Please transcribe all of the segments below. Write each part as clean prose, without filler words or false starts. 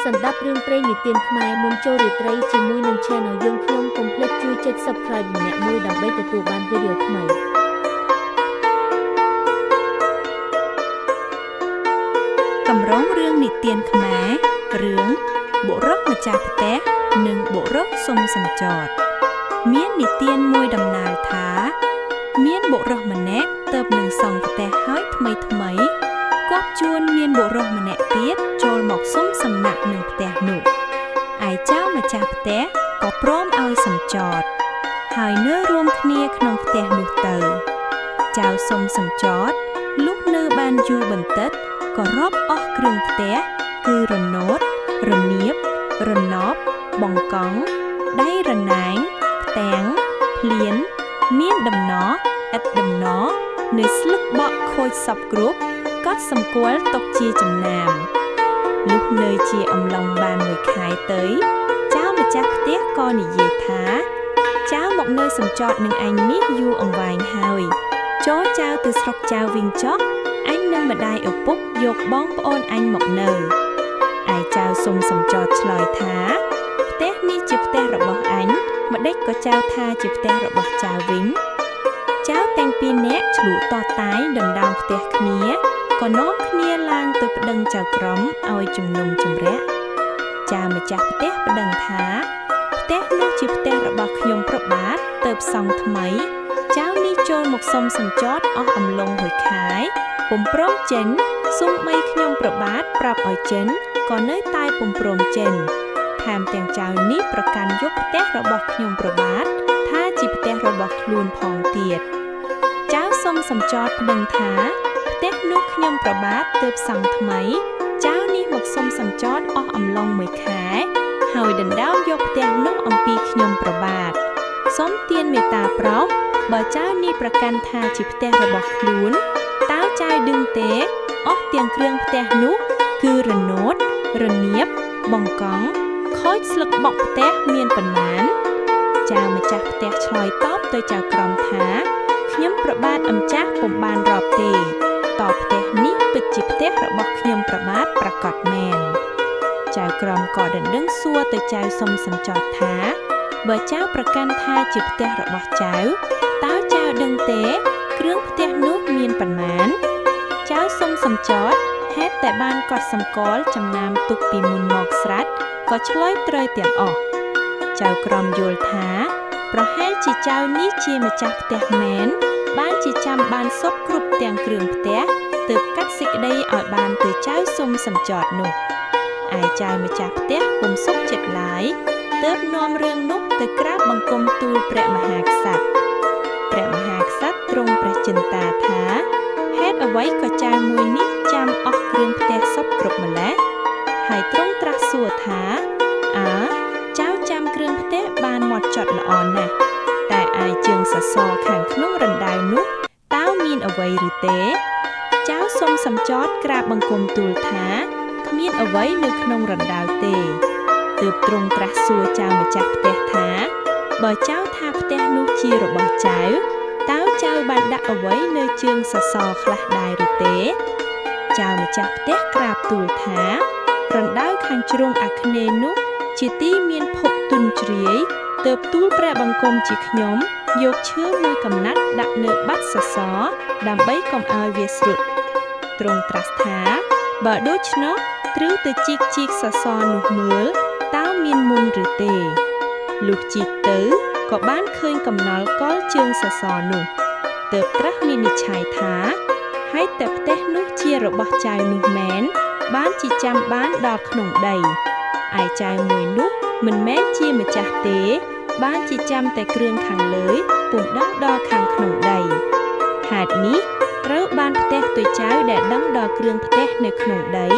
សន្តាប់រឿងព្រេងនិទានខ្មែរមុនចូលរាត្រីជាមួយនឹង Channel យើងខ្ញុំកុំភ្លេចជួយចុច Subscribe ម្នាក់មួយដើម្បីទទួលបានវីដេអូថ្មីកម្រងរឿងនិទានខ្មែររឿងបុរសម្ចាស់ផ្ទះនិងបុរសសុំសំចតមាននិទានមួយដំណាលថាមានបុរសម្នាក់ទើបនឹងសង់ផ្ទះហើយថ្មីគាត់ជួនមានបុរសម្នាក់ទៀតចូលមកសុំសំណាក់នឹងផ្ទះនោះឯចៅម្ចាស់ផ្ទះក៏ព្រមឲ្យសំចតហើយនៅរួមគ្នាក្នុងផ្ទះនោះទៅចៅសុំសំចតលុះនៅបានយូរបន្តិចក៏រាប់អស់គ្រឿងផ្ទះគឺរនោតរនៀបរណបបង្កង់ដៃរណាងផ្ទាំងភ្លៀនមានដំណឥតដំណនៅស្លឹកបក់ខូចសពគ្រប់កត់សម្គាល់ຕົកជាចំណាមលុះនៅជាអំឡុងបានមួយខែទៅចៅម្ចាស់ផ្ទះក៏និយាយថាចៅមកនៅសំចតនឹងអញនេះយូរអង្វែងហើយចូលចៅទៅស្រុកចៅវិញចុះអញនិងម្ដាយឪពុកយកបងប្អូនអញមកនៅឯចៅសុំសំចតឆ្លើយថាផ្ទះនេះជាផ្ទះរបស់អញម្ដេចក៏ចៅថាជាផ្ទះរបស់ចៅវិញចៅទាំងពីរនាក់ឆ្លូតតតាយដណ្ដើមផ្ទះគ្នាក៏នាំគ្នាឡើងទៅប្តឹងចៅក្រមឲ្យជំនុំជម្រះចៅម្ចាស់ផ្ទះប្តឹងថាផ្ទះនោះជាផ្ទះរបស់ខ្ញុំប្របាទទៅសង់ថ្មីចៅនេះចូលមកសុំសំចតអស់អំឡុងមួយខែពុំព្រមចេញសូម្បីខ្ញុំប្របាទប្រាប់ឲ្យចេញក៏នៅតែពុំព្រមចេញថែមទាំងចៅនេះប្រកាន់យកផ្ទះរបស់ខ្ញុំប្របាទថាជាផ្ទះរបស់ខ្លួនផងទៀតចៅសុំសំចតប្តឹងថាផ្ទះនោះខ្ញុំប្របាទទើបសង់ថ្មីចៅនេះមកសុំសំចតអស់អំឡុងមួយខែហើយដណ្ដើមយកផ្ទះនោះអំពីខ្ញុំប្របាទសូមទានមេត្តាប្រោសបើចៅនេះប្រកាន់ថាជាផ្ទះរបស់ខ្លួនតើចៅដឹងទេអស់ទាំងគ្រឿងផ្ទះនោះគឺរនោតរនៀបបង្កង់ខូចស្លឹកបក់ផ្ទះមានប៉ុន្មានចៅម្ចាស់ផ្ទះឆ្លើយតបទៅចៅក្រមថាខ្ញុំប្របាទអម្ចាស់ពុំបានរាប់ទេតផ្ទះនេះពិតជាផ្ទះរបស់ខ្ញុំប្របាទប្រកាសមែនចៅក្រមក៏ដណ្ដឹងសួរទៅចៅសុំសំចតថាបើចៅប្រកាន់ថាជាផ្ទះរបស់ចៅតើចៅដឹងទេគ្រឿងផ្ទះនោះមានប៉ុន្មានចៅសុំសំចតហេតុតែបានកត់សម្គាល់ចំណាំទុកពីមុនមកស្រាច់ក៏ឆ្លើយត្រូវទាំងអស់ចៅក្រមយល់ថាប្រហែលជាចៅនេះជាម្ចាស់ផ្ទះមែនបានជាចាំបានសពគ្រប់ទាំងគ្រឿងផ្ទះទើបកាត់សេចក្តីឲ្យបានទៅចៅសុំសំចតនោះឯចៅម្ចាស់ផ្ទះពុំសុខចិត្តឡើយទើបនាំរឿងនោះទៅក្រាបបង្គំទូលព្រះមហាក្សត្រព្រះមហាក្សត្រទ្រង់ព្រះចិន្តាថាហេតុអ្វីក៏ចៅមួយនេះចាំអស់គ្រឿងផ្ទះសពគ្រប់ម្ល៉េះហើយទ្រង់ត្រាស់សួរថាចៅចាំគ្រឿងផ្ទះបានហ្មត់ចត់ល្អណាស់តែឯជើងសសរខាងក្នុងរណ្ដៅនោះតើមានអ្វីឬទេចៅសុំសំចតក្រាបបង្គំទូលថាគ្មានអ្វីនៅក្នុងរណ្ដៅទេទើបទ្រង់ត្រាស់សួរចៅម្ចាស់ផ្ទះថាបើចៅថាផ្ទះនោះជារបស់ចៅតើចៅបានដាក់អ្វីនៅជើងសសរខ្លះដែរឬទេចៅម្ចាស់ផ្ទះក្រាបទូលថារណ្ដៅខាងជ្រុងអាគ្នេយ៍នោះជាទីមានភពទុនជ្រាយទើបទូលព្រះបង្គំជាខ្ញុំយកឈើមួយកំណាត់ដាក់នៅបាត់សសរដើម្បីកុំឲ្យវាស្រុតទ្រង់ត្រាស់ថាបើដូច្នោះត្រូវទៅជីកសសរនោះមើលតើមានមុនឬទេលុះជីកទៅក៏បានឃើញកំណល់កលជើងសសរនោះទើបត្រាស់វិនិច្ឆ័យថាហើយតែផ្ទះនោះជារបស់ចៅនោះមែនបានជាចាំបានដល់ក្នុងដីឯចៅមួយនោះមិនមែនជាម្ចាស់ទេបានជាចាំតែគ្រឿងខាងលើពុំដឹងដល់ខាងក្នុងដីហេតុនេះត្រូវបានផ្ទះទៅចៅដែលដឹងដល់គ្រឿងផ្ទះនៅក្នុងដី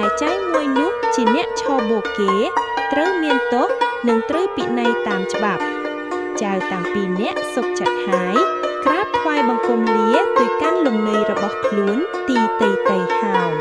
ឯចៅមួយនោះជាអ្នកឆបូកេត្រូវមានទោសនិងត្រូវពិន័យតាមច្បាប់ចៅទាំងពីរនាក់សុខចិត្តហើយក្រាបថ្វាយបង្គំលាទៅកាន់លំនៅរបស់ខ្លួនទីតៃហោង